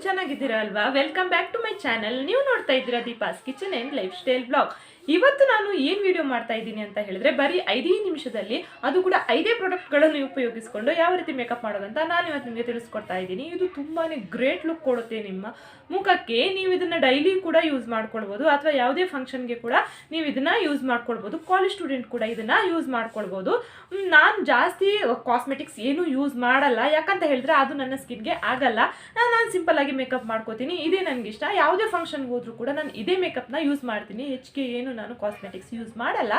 ಚೆನ್ನಾಗಿದ್ದೀರಾ ಅಲ್ವಾ? Welcome back to my channel. ನೀವು ನೋಡ್ತಾ ಇದ್ದೀರಾ Deepa's kitchen and lifestyle blog. ಇವತ್ತು ನಾನು ಏನು ವಿಡಿಯೋ ಮಾಡ್ತಾ ಇದ್ದೀನಿ ಅಂತ ಹೇಳಿದ್ರೆ, ಬರೀ 5 ನಿಮಿಷದಲ್ಲಿ ಅದು ಕೂಡ 5 ಪ್ರಾಡಕ್ಟ್ಗಳನ್ನು ಉಪಯೋಗಿಸಿಕೊಂಡು ಯಾವ ರೀತಿ ಮೇಕಪ್ ಮಾಡೋದಂತ ನಾನು ಇವತ್ತು ನಿಮಗೆ ತಿಳಿಸ್ಕೊಡ್ತಾ ಇದ್ದೀನಿ. ಇದು ತುಂಬಾ ಗ್ರೇಟ್ ಲುಕ್ ಕೊಡುತ್ತೆ ನಿಮ್ಮ ಮುಖಕ್ಕೆ. ನೀವು ಇದನ್ನು ಡೈಲಿ ಕೂಡ ಯೂಸ್ ಮಾಡ್ಕೊಳ್ಬೋದು, ಅಥವಾ ಯಾವುದೇ ಫಂಕ್ಷನ್ಗೆ ಕೂಡ ನೀವು ಇದನ್ನು ಯೂಸ್ ಮಾಡ್ಕೊಳ್ಬೋದು. ಕಾಲೇಜ್ ಸ್ಟೂಡೆಂಟ್ ಕೂಡ ಇದನ್ನು ಯೂಸ್ ಮಾಡ್ಕೊಳ್ಬೋದು. ನಾನು ಜಾಸ್ತಿ ಕಾಸ್ಮೆಟಿಕ್ಸ್ ಏನು ಯೂಸ್ ಮಾಡಲ್ಲ, ಯಾಕಂತ ಹೇಳಿದ್ರೆ ಅದು ನನ್ನ ಸ್ಕಿನ್ಗೆ ಆಗಲ್ಲ. ನಾನು ಸಿಂಪಲ್ ಆಗಿ ಮೇಕಪ್ ಮಾಡ್ಕೋತೀನಿ, ಇದೇ ನನಗೆ ಇಷ್ಟ. ಯಾವುದೇ ಫಂಕ್ಷನ್ಗೆ ಹೋದ್ರೂ ಕೂಡ ನಾನು ಇದೇ ಮೇಕಪ್ನ ಯೂಸ್ ಮಾಡ್ತೀನಿ. ಹೆಚ್ಚಿಗೆ ಏನು ನಾನು ಕಾಸ್ಮೆಟಿಕ್ಸ್ ಯೂಸ್ ಮಾಡಲ್ಲ.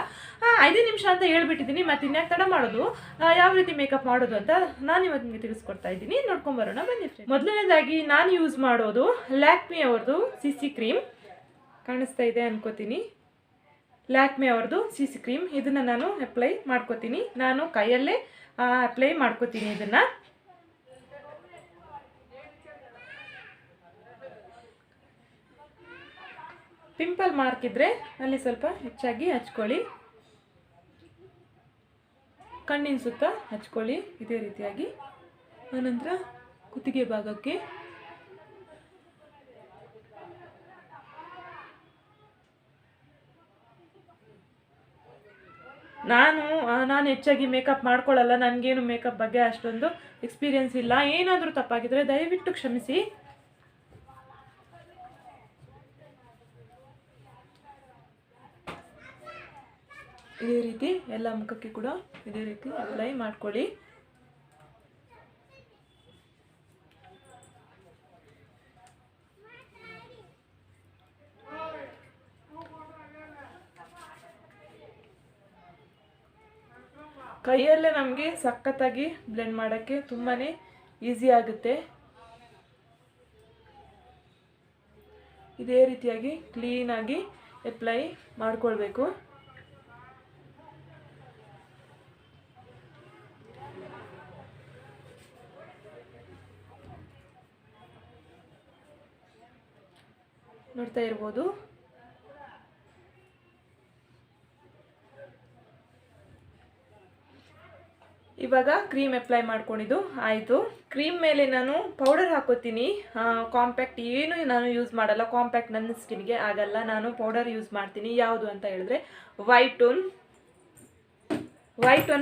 5 ನಿಮಿಷ ಅಂತ ಹೇಳ್ಬಿಟ್ಟಿದ್ದೀನಿ, ಮತ್ತೆ ಇನ್ಯಾಕೆ ತಡ ಮಾಡೋದು, ಯಾವ ರೀತಿ ಮೇಕಪ್ ಮಾಡೋದು ಅಂತ ನಾನು ಇವತ್ತು ನಿಮಗೆ ತಿಳಿಸ್ಕೊಡ್ತಾ ಇದ್ದೀನಿ. ನೋಡ್ಕೊಂಬರೋಣ ಬನ್ನಿ. ಮೊದಲನೇದಾಗಿ ನಾನು ಯೂಸ್ ಮಾಡೋದು ಲ್ಯಾಕ್ಮಿ ಅವ್ರದ್ದು CC ಕ್ರೀಮ್. ಕಾಣಿಸ್ತಾ ಇದೆ ಅನ್ಕೋತೀನಿ. ಲ್ಯಾಕ್ಮಿ ಅವ್ರದ್ದು CC ಕ್ರೀಮ್, ಇದನ್ನು ನಾನು ಅಪ್ಲೈ ಮಾಡ್ಕೋತೀನಿ. ನಾನು ಕೈಯಲ್ಲೇ ಅಪ್ಲೈ ಮಾಡ್ಕೋತೀನಿ. ಇದನ್ನು ಪಿಂಪಲ್ ಮಾರ್ಕ್ ಇದ್ದರೆ ಅಲ್ಲಿ ಸ್ವಲ್ಪ ಹೆಚ್ಚಾಗಿ ಹಚ್ಕೊಳ್ಳಿ. ಕಣ್ಣಿನ ಸುತ್ತ ಹಚ್ಕೊಳ್ಳಿ ಇದೇ ರೀತಿಯಾಗಿ. ಆನಂತರ ಕುತ್ತಿಗೆ ಭಾಗಕ್ಕೆ, ನಾನು ಹೆಚ್ಚಾಗಿ ಮೇಕಪ್ ಮಾಡ್ಕೊಳ್ಳಲ್ಲ. ನನಗೇನು ಮೇಕಪ್ ಬಗ್ಗೆ ಅಷ್ಟೊಂದು ಎಕ್ಸ್ಪೀರಿಯನ್ಸ್ ಇಲ್ಲ. ಏನಾದರೂ ತಪ್ಪಾಗಿದ್ರೆ ದಯವಿಟ್ಟು ಕ್ಷಮಿಸಿ. ಇದೇ ರೀತಿ ಎಲ್ಲ ಮುಖಕ್ಕೆ ಕೂಡ ಇದೇ ರೀತಿ ಅಪ್ಲೈ ಮಾಡ್ಕೊಳ್ಳಿ. ಕೈಯಲ್ಲೇ ನಮಗೆ ಸಖತ್ತಾಗಿ ಬ್ಲೆಂಡ್ ಮಾಡೋಕ್ಕೆ ತುಂಬಾ ಈಸಿ ಆಗುತ್ತೆ. ಇದೇ ರೀತಿಯಾಗಿ ಕ್ಲೀನಾಗಿ ಅಪ್ಲೈ ಮಾಡ್ಕೊಳ್ಬೇಕು. ನೋಡ್ತಾ ಇರ್ಬೋದು. ಇವಾಗ ಕ್ರೀಮ್ ಅಪ್ಲೈ ಮಾಡ್ಕೊಂಡಿದ್ದು ಆಯಿತು. ಕ್ರೀಮ್ ಮೇಲೆ ನಾನು ಪೌಡರ್ ಹಾಕೋತೀನಿ. ಕಾಂಪ್ಯಾಕ್ಟ್ ಏನು ನಾನು ಯೂಸ್ ಮಾಡಲ್ಲ. ಕಾಂಪ್ಯಾಕ್ಟ್ ನನ್ನ ಸ್ಕಿನ್ಗೆ ಆಗಲ್ಲ. ನಾನು ಪೌಡರ್ ಯೂಸ್ ಮಾಡ್ತೀನಿ. ಯಾವುದು ಅಂತ ಹೇಳಿದ್ರೆ ವೈಟ್ ಟೋನ್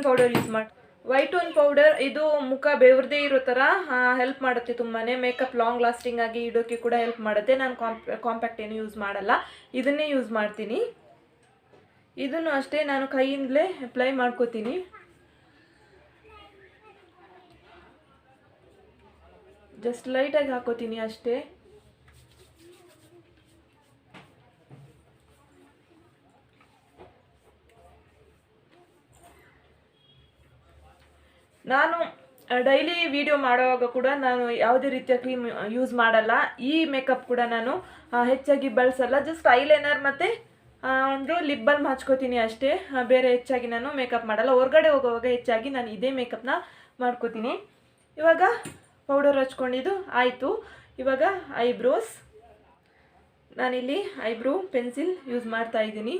ಪೌಡರ್ ಯೂಸ್ ಮಾಡಿ. ವೈಟ್ ಟೋನ್ ಪೌಡರ್ ಇದು ಮುಖ ಬೆವರದೇ ಇರೋ ಥರ ಹೆಲ್ಪ್ ಮಾಡುತ್ತೆ. ತುಂಬಾ ಮೇಕಪ್ ಲಾಂಗ್ ಲಾಸ್ಟಿಂಗ್ ಆಗಿ ಇಡೋಕ್ಕೆ ಕೂಡ ಹೆಲ್ಪ್ ಮಾಡುತ್ತೆ. ನಾನು ಕಾಂಪ್ಯಾಕ್ಟ್ ಏನು ಯೂಸ್ ಮಾಡಲ್ಲ, ಇದನ್ನೇ ಯೂಸ್ ಮಾಡ್ತೀನಿ. ಇದನ್ನು ಅಷ್ಟೇ ನಾನು ಕೈಯಿಂದಲೇ ಅಪ್ಲೈ ಮಾಡ್ಕೋತೀನಿ. ಜಸ್ಟ್ ಲೈಟಾಗಿ ಹಾಕೋತೀನಿ ಅಷ್ಟೇ. ನಾನು ಡೈಲಿ ವಿಡಿಯೋ ಮಾಡುವಾಗ ಕೂಡ ನಾನು ಯಾವುದೇ ರೀತಿಯ ಕ್ರೀಮ್ ಯೂಸ್ ಮಾಡಲ್ಲ. ಈ ಮೇಕಪ್ ಕೂಡ ನಾನು ಹೆಚ್ಚಾಗಿ ಬಳಸಲ್ಲ. ಜಸ್ಟ್ ಐಲೈನರ್ ಮತ್ತು ಒಂದು ಲಿಪ್ ಬಾಲ್ಮ್ ಹಚ್ಕೋತೀನಿ ಅಷ್ಟೇ. ಬೇರೆ ಹೆಚ್ಚಾಗಿ ನಾನು ಮೇಕಪ್ ಮಾಡಲ್ಲ. ಹೊರಗಡೆ ಹೋಗುವಾಗ ಹೆಚ್ಚಾಗಿ ನಾನು ಇದೇ ಮೇಕಪ್ನ ಮಾಡ್ಕೋತೀನಿ. ಇವಾಗ ಪೌಡರ್ ಹಚ್ಕೊಂಡಿದ್ದು ಆಯಿತು. ಇವಾಗ ಐಬ್ರೋಸ್. ನಾನಿಲ್ಲಿ ಐಬ್ರೋ ಪೆನ್ಸಿಲ್ ಯೂಸ್ ಮಾಡ್ತಾ ಇದ್ದೀನಿ.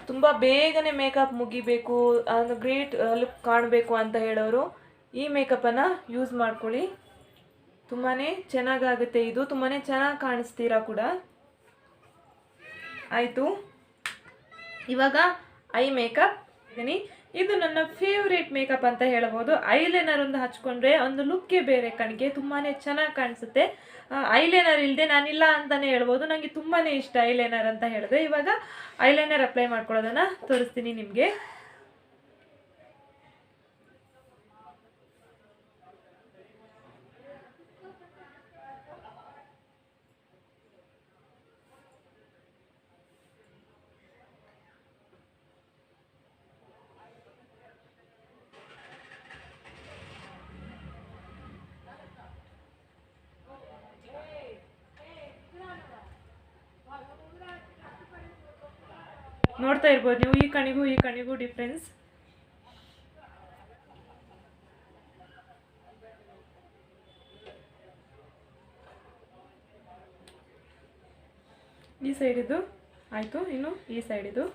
ತುಂಬ ಬೇಗನೆ ಮೇಕಪ್ ಮುಗಿಬೇಕು, ಗ್ರೇಟ್ ಲುಕ್ ಕಾಣಬೇಕು ಅಂತ ಹೇಳೋರು ಈ ಮೇಕಪ್ಪನ್ನು ಯೂಸ್ ಮಾಡ್ಕೊಳ್ಳಿ. ತುಂಬಾ ಚೆನ್ನಾಗಾಗುತ್ತೆ. ಇದು ತುಂಬಾ ಚೆನ್ನಾಗಿ ಕಾಣಿಸ್ತೀರಾ ಕೂಡ. ಆಯಿತು. ಇವಾಗ ಐ ಮೇಕಪ್ ಇದೀನಿ. ಇದು ನನ್ನ ಫೇವ್ರೇಟ್ ಮೇಕಪ್ ಅಂತ ಹೇಳ್ಬೋದು. ಐಲೈನರ್ ಒಂದು ಹಚ್ಕೊಂಡ್ರೆ ಒಂದು ಲುಕ್ಕೇ ಬೇರೆ ಕಣ್ಗೆ, ತುಂಬಾ ಚೆನ್ನಾಗಿ ಕಾಣಿಸುತ್ತೆ. ಐಲೈನರ್ ಇಲ್ಲದೆ ನಾನಿಲ್ಲ ಅಂತಲೇ ಹೇಳ್ಬೋದು. ನನಗೆ ತುಂಬಾ ಇಷ್ಟ ಐಲೈನರ್ ಅಂತ ಹೇಳಿದ್ರೆ. ಇವಾಗ ಐಲೈನರ್ ಅಪ್ಲೈ ಮಾಡ್ಕೊಳ್ಳೋದನ್ನು ತೋರಿಸ್ತೀನಿ ನಿಮಗೆ. ನೋಡ್ತಾ ಇರ್ಬೋದು ನೀವು, ಈ ಕಣಿಗೂ ಡಿಫ್ರೆನ್ಸ್. ಈ ಸೈಡಿದು ಆಯಿತು. ಇನ್ನು ಈ ಸೈಡಿದು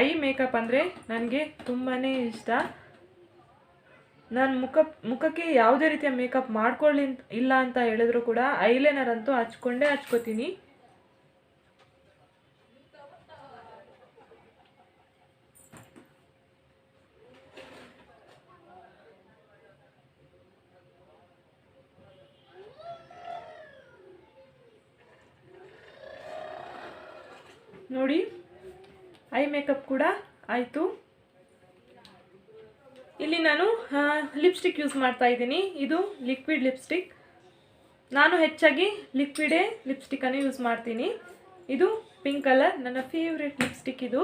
ಐ ಮೇಕಪ್ ಅಂದರೆ ನನಗೆ ತುಂಬಾ ಇಷ್ಟ. ನಾನು ಮುಖಕ್ಕೆ ಯಾವುದೇ ರೀತಿಯ ಮೇಕಪ್ ಮಾಡ್ಕೊಳ್ಳಿ ಇಲ್ಲ ಅಂತ ಹೇಳಿದ್ರು ಕೂಡ ಐಲೈನರ್ ಅಂತೂ ಹಚ್ಕೊಂಡೇ ಹಚ್ಕೋತೀನಿ. ನೋಡಿ, ಐ ಮೇಕಪ್ ಕೂಡ ಆಯಿತು. ಇಲ್ಲಿ ನಾನು ಲಿಪ್ಸ್ಟಿಕ್ ಯೂಸ್ ಮಾಡ್ತಾ ಇದ್ದೀನಿ. ಇದು ಲಿಕ್ವಿಡ್ ಲಿಪ್ಸ್ಟಿಕ್. ನಾನು ಹೆಚ್ಚಾಗಿ ಲಿಕ್ವಿಡೇ ಲಿಪ್ಸ್ಟಿಕ್ಕನ್ನು ಯೂಸ್ ಮಾಡ್ತೀನಿ. ಇದು ಪಿಂಕ್ ಕಲರ್, ನನ್ನ ಫೇವ್ರೆಟ್ ಲಿಪ್ಸ್ಟಿಕ್. ಇದು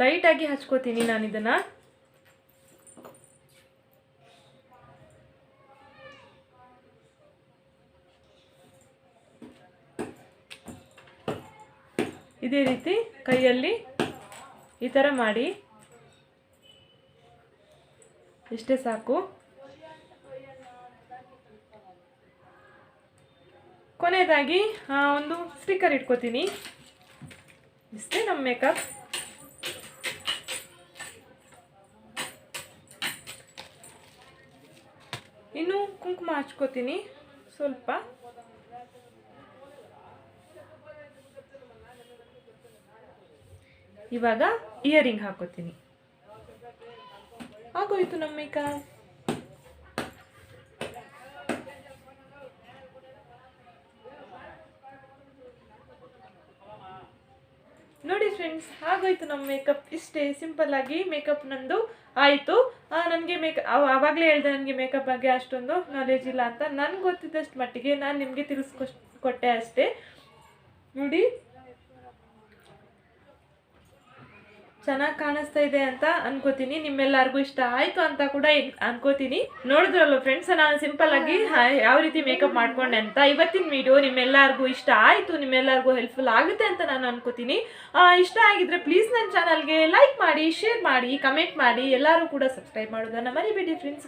ಲೈಟಾಗಿ ಹಚ್ಕೋತೀನಿ ನಾನು ಇದನ್ನು. ಇದೇ ರೀತಿ ಕೈಯಲ್ಲಿ ಈ ಥರ ಮಾಡಿ, ಇಷ್ಟೇ ಸಾಕು. ಕೊನೆಯದಾಗಿ ಒಂದು ಸ್ಟಿಕ್ಕರ್ ಇಟ್ಕೋತೀನಿ. ಇಷ್ಟೇ ನಮ್ಮ ಮೇಕಪ್. ಇನ್ನು ಕುಂಕುಮ ಹಚ್ಕೋತೀನಿ ಸ್ವಲ್ಪ. ಇವಾಗ ಇಯರಿಂಗ್ ಹಾಕೋತೀನಿ. ಆಗೋಯ್ತು ನಮ್ಮ ಮೇಕಪ್. ನೋಡಿ ಫ್ರೆಂಡ್ಸ್, ಆಗೋಯ್ತು ನಮ್ಮ ಮೇಕಪ್. ಇಷ್ಟೇ ಸಿಂಪಲ್ ಆಗಿ ಮೇಕಪ್ ನಂದು ಆಯಿತು. ನನಗೆ ಆವಾಗಲೇ ಹೇಳಿದೆ ನನಗೆ ಮೇಕಪ್ ಬಗ್ಗೆ ಅಷ್ಟೊಂದು ನಾಲೆಜ್ ಇಲ್ಲ ಅಂತ. ನನಗೆ ಗೊತ್ತಿದ್ದಷ್ಟು ಮಟ್ಟಿಗೆ ನಾನು ನಿಮಗೆ ತಿಳಿಸ್ಕೊಟ್ಟೆ ಅಷ್ಟೇ. ನೋಡಿ, ಚೆನ್ನಾಗಿ ಕಾಣಿಸ್ತಾ ಇದೆ ಅಂತ ಅನ್ಕೋತೀನಿ. ನಿಮ್ಮೆಲ್ಲರಿಗೂ ಇಷ್ಟ ಆಯಿತು ಅಂತ ಕೂಡ ಅನ್ಕೋತೀನಿ. ನೋಡಿದ್ರಲ್ಲ ಫ್ರೆಂಡ್ಸ್, ನಾನು ಸಿಂಪಲ್ ಆಗಿ ಯಾವ ರೀತಿ ಮೇಕಪ್ ಮಾಡ್ಕೊಂಡೆ ಅಂತ. ಇವತ್ತಿನ ವಿಡಿಯೋ ನಿಮ್ಮೆಲ್ಲರಿಗೂ ಇಷ್ಟ ಆಯಿತು, ನಿಮ್ಮೆಲ್ಲರಿಗೂ ಹೆಲ್ಪ್ಫುಲ್ ಆಗುತ್ತೆ ಅಂತ ನಾನು ಅನ್ಕೋತೀನಿ. ಇಷ್ಟ ಆಗಿದ್ರೆ ಪ್ಲೀಸ್ ನನ್ನ ಚಾನಲ್ಗೆ ಲೈಕ್ ಮಾಡಿ, ಶೇರ್ ಮಾಡಿ, ಕಮೆಂಟ್ ಮಾಡಿ. ಎಲ್ಲರೂ ಕೂಡ ಸಬ್ಸ್ಕ್ರೈಬ್ ಮಾಡೋದನ್ನು ಮರಿಬೇಡಿ ಫ್ರೆಂಡ್ಸ್.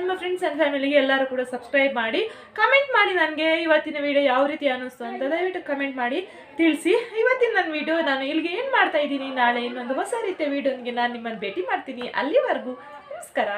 ನಿಮ್ಮ ಫ್ರೆಂಡ್ಸ್ ಆ್ಯಂಡ್ ಫ್ಯಾಮಿಲಿಗೆ ಎಲ್ಲರೂ ಕೂಡ ಸಬ್ಸ್ಕ್ರೈಬ್ ಮಾಡಿ, ಕಮೆಂಟ್ ಮಾಡಿ. ನನಗೆ ಇವತ್ತಿನ ವಿಡಿಯೋ ಯಾವ ರೀತಿ ಅನ್ನಿಸ್ತು ಅಂತ ದಯವಿಟ್ಟು ಕಮೆಂಟ್ ಮಾಡಿ ತಿಳಿಸಿ. ಇವತ್ತಿನ ನನ್ನ ವಿಡಿಯೋ ನಾನು ಇಲ್ಲಿಗೆ ಏನು ಮಾಡ್ತಾ ಇದ್ದೀನಿ. ನಾಳೆ ಇನ್ನೊಂದು ಹೊಸ ರೀತಿಯ ವಿಡಿಯೋನಿಗೆ ನಾನು ನಿಮ್ಮನ್ನು ಭೇಟಿ ಮಾಡ್ತೀನಿ. ಅಲ್ಲಿವರೆಗೂ ನಮಸ್ಕಾರ.